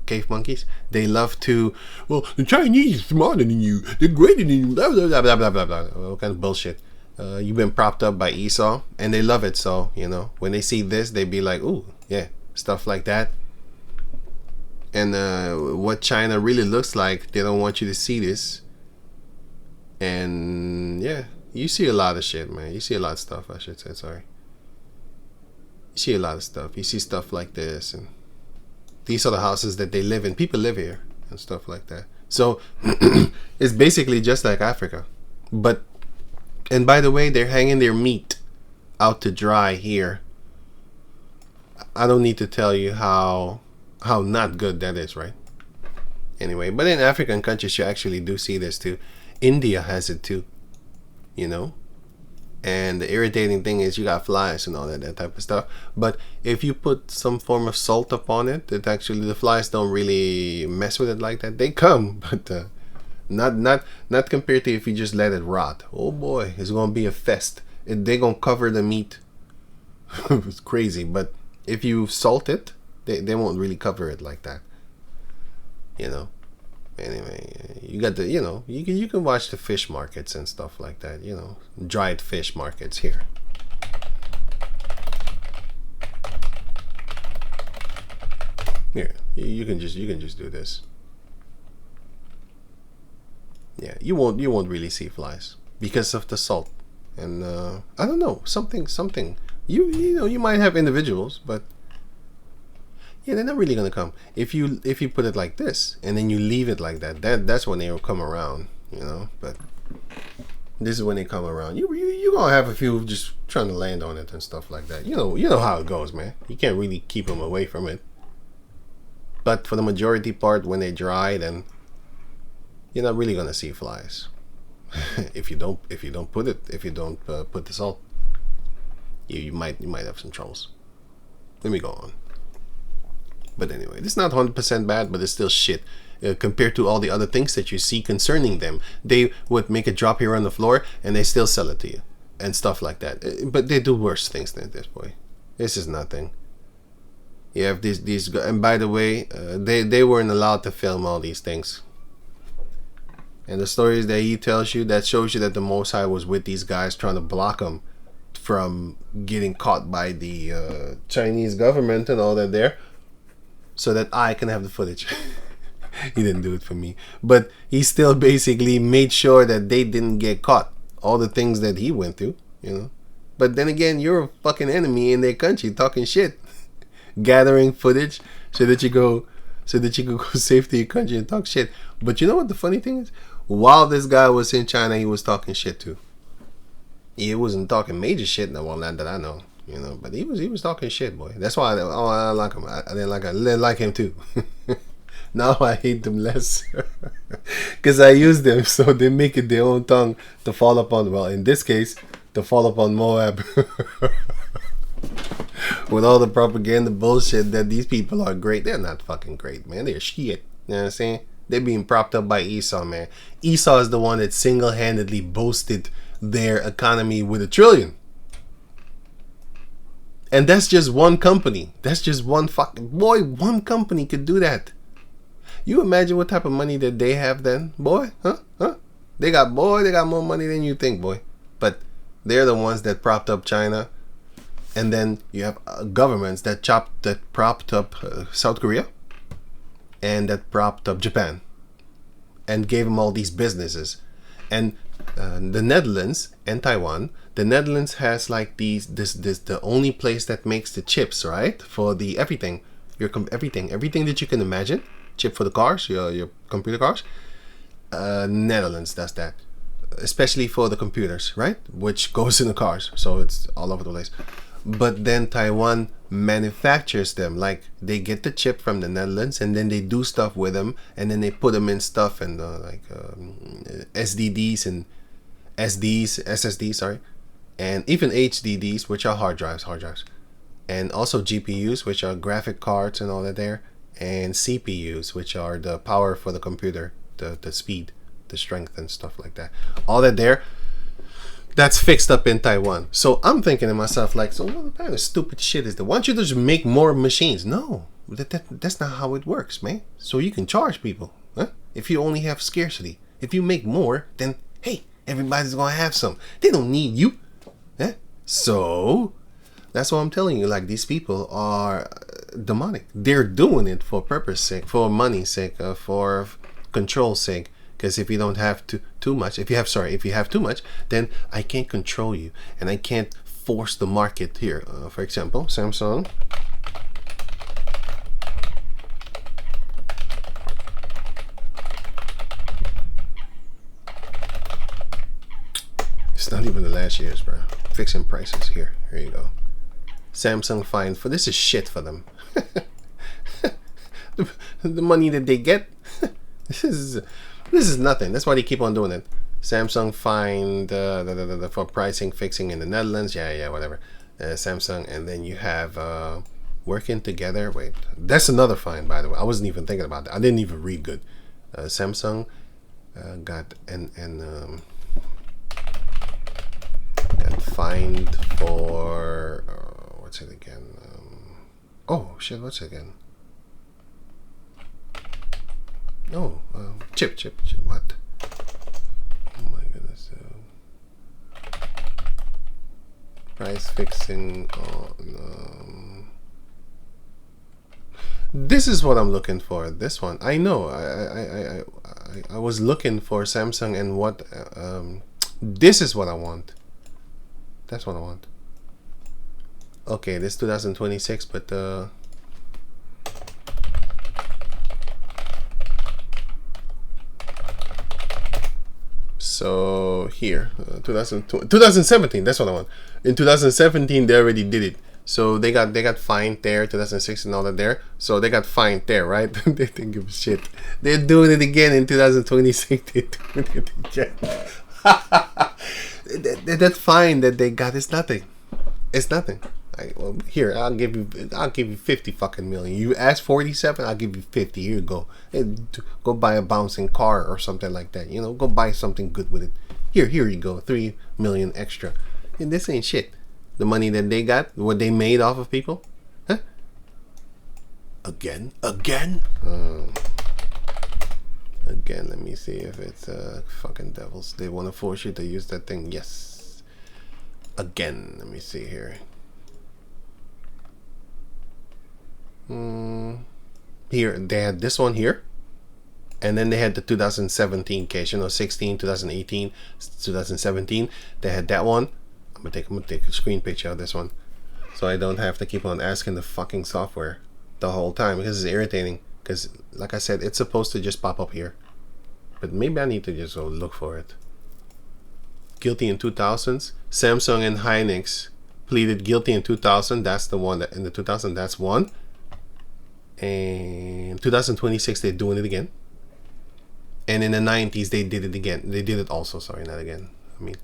cave monkeys. They love to, well, the Chinese are smarter than you. They're greater than you. Blah, blah, blah, blah, blah, blah, blah. All kind of bullshit. You've been propped up by Esau. And they love it. So, when they see this, they be like, ooh, yeah, stuff like that. And what China really looks like, they don't want you to see this. And yeah, you see a lot of shit, man. You see a lot of stuff, I should say, sorry. You see a lot of stuff. You see stuff like this, and these are the houses that they live in. People live here and stuff like that. So it's basically just like Africa. And by the way, they're hanging their meat out to dry here. I don't need to tell you how not good that is, right? Anyway, but in African countries you actually do see this too. India has it too, and the irritating thing is you got flies and all that type of stuff. But if you put some form of salt upon it, the flies don't really mess with it like that. They come, but not compared to if you just let it rot. Oh boy, it's gonna be a fest. They're gonna cover the meat. It's crazy. But if you salt it, they won't really cover it like that. Anyway, you got the, you can watch the fish markets and stuff like that, dried fish markets here. Here, you can just do this. Yeah, you won't really see flies because of the salt. And I don't know, something. You might have individuals, but yeah, they're not really gonna come. If you put it like this and then you leave it like that's when they will come around, But this is when they come around. You gonna have a few just trying to land on it and stuff like that. You know how it goes, man. You can't really keep them away from it. But for the majority part, when they dry, then you're not really gonna see flies. if you don't put the salt, you might have some troubles. Let me go on. But anyway, it's not 100% bad, but it's still shit compared to all the other things that you see concerning them. They would make a drop here on the floor and they still sell it to you and stuff like that. But they do worse things than this, boy. This is nothing. You have these, and by the way, they weren't allowed to film all these things. And the stories that he tells you, that shows you that the Most High was with these guys trying to block them from getting caught by the Chinese government and all that there, so that I can have the footage. He didn't do it for me, but he still basically made sure that they didn't get caught. All the things that he went through, you know. But then again, you're a fucking enemy in their country talking shit, gathering footage so that you can go safe to your country and talk shit. But you know what the funny thing is? While this guy was in China, he was talking shit too. He wasn't talking major shit, well, not that I know, you know. But he was talking shit, boy. That's why I like him. I didn't like him too. Now I hate them less because I use them, so they make it their own tongue to fall upon. Well, in this case, to fall upon Moab. With all the propaganda bullshit that these people are great. They're not fucking great, man. They're shit. You know what I'm saying? They're being propped up by Esau, man. Esau is the one that single-handedly boasted their economy with $1 trillion. And that's just one company. That's just one fucking... Boy, one company could do that. You imagine what type of money that they have then, boy? Huh? They got more money than you think, boy. But they're the ones that propped up China. And then you have governments that propped up South Korea. And that propped up Japan. And gave them all these businesses. And the Netherlands and Taiwan. The Netherlands has like this the only place that makes the chips, right? For the everything. Everything that you can imagine. Chip for the cars, your computer cars. Netherlands does that, especially for the computers, right? Which goes in the cars, so it's all over the place. But then Taiwan manufactures them. Like they get the chip from the Netherlands, and then they do stuff with them, and then they put them in stuff and SDDs and SSDs, sorry, and even HDDs, which are hard drives, and also GPUs, which are graphic cards and all that there. And CPUs, which are the power for the computer, the speed, the strength and stuff like that. All that there, that's fixed up in Taiwan. So I'm thinking to myself, like, so what kind of stupid shit is that? Why don't you just make more machines? No, that's not how it works, man. So you can charge people, huh? If you only have scarcity. If you make more, then, hey, everybody's going to have some. They don't need you. Huh? So... That's what I'm telling you. Like, these people are demonic. They're doing it for purpose sake, for money's sake, for control's sake. Because if you don't have too much, if you have too much, then I can't control you, and I can't force the market here. For example, Samsung. It's not even the last year's, bro. Fixing prices here. Here you go. Samsung fine for this is shit for them. the money that they get, this is nothing. That's why they keep on doing it. Samsung fined for pricing fixing in the Netherlands. Yeah, whatever. Samsung, and then you have working together. Wait, that's another fine, by the way. I wasn't even thinking about that. I didn't even read good. Samsung got fined for what's it again? Oh shit, what's it again? No, chip. What? Oh my goodness. Price fixing on. This is what I'm looking for. This one, I know. I was looking for Samsung and what. This is what I want. That's what I want. Okay, this 2026, but so here 2017. That's what I want. In 2017, they already did it. So they got fined there, 2006 and all that there. So they got fined there, right? They didn't give a shit. They're doing it again in 2026. They're doing it again. That fine that they got is nothing. It's nothing. Well, here, I'll give you 50 fucking million. You ask 47, I'll give you 50. Here you go. Hey, go buy a bouncing car or something like that. You know, go buy something good with it. Here you go. 3 million extra. And this ain't shit. The money that they got, what they made off of people, huh? Again? Again, let me see if it's fucking devils. They want to force you to use that thing. Yes. Again, let me see here. Here, they had this one here. And then they had the 2017 case, 16, 2018, 2017. They had that one. I'm gonna take a screen picture of this one, so I don't have to keep on asking the fucking software the whole time, because it's irritating. Because, like I said, it's supposed to just pop up here, but maybe I need to just go look for it. Guilty in 2000s. Samsung and Hynix pleaded guilty in 2000. That's the one that in the 2000. That's one. And 2026 they're doing it again. And in the 90s, they did it again. They did it also. Sorry, not again. I mean,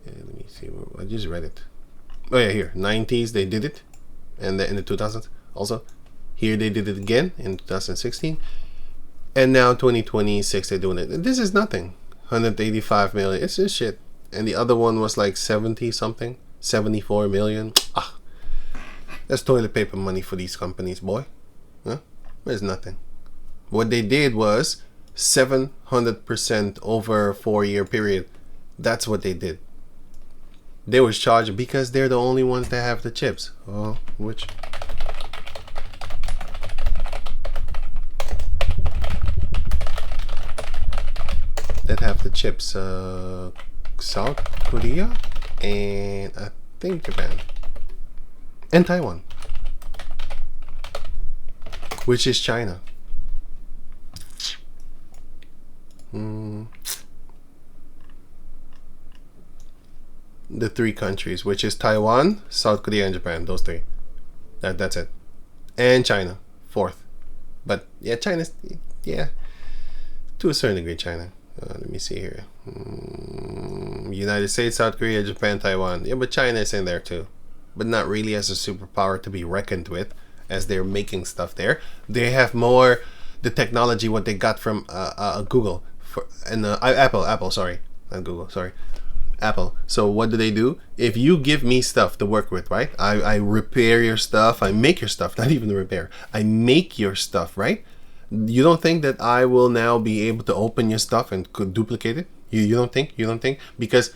let me see. I just read it. Oh, yeah, here. 90s, they did it. And in the 2000s also. Here, they did it again in 2016. And now, 2026, they're doing it. This is nothing. 185 million. It's just shit. And the other one was like 70 something. 74 million. Ah. That's toilet paper money for these companies, boy. Huh? There's nothing. What they did was 700% over a 4-year period. That's what they did. They was charged because they're the only ones that have the chips. Oh, which? That have the chips. South Korea and I think Japan and Taiwan, which is China. The 3 countries, which is Taiwan, South Korea, and Japan. Those 3. That's it. And China, 4th. But yeah, China's, yeah, to a certain degree, China. Let me see here. United States, South Korea, Japan, Taiwan. Yeah, but China is in there too, but not really as a superpower to be reckoned with, as they're making stuff there. They have more the technology what they got from Google and Apple. Sorry, not Google. Sorry, Apple. So what do? If you give me stuff to work with, right? I repair your stuff. I make your stuff. Not even repair. I make your stuff, right? You don't think that I will now be able to open your stuff and could duplicate it? You don't think? Because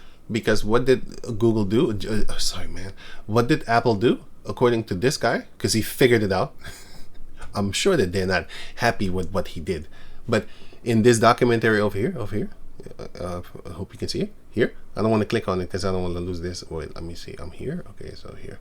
what did Google do? Sorry, man. What did Apple do? According to this guy, because he figured it out. I'm sure that they're not happy with what he did. But in this documentary over here, I hope you can see it. Here, I don't want to click on it because I don't want to lose this. Wait, let me see. I'm here. Okay, so here.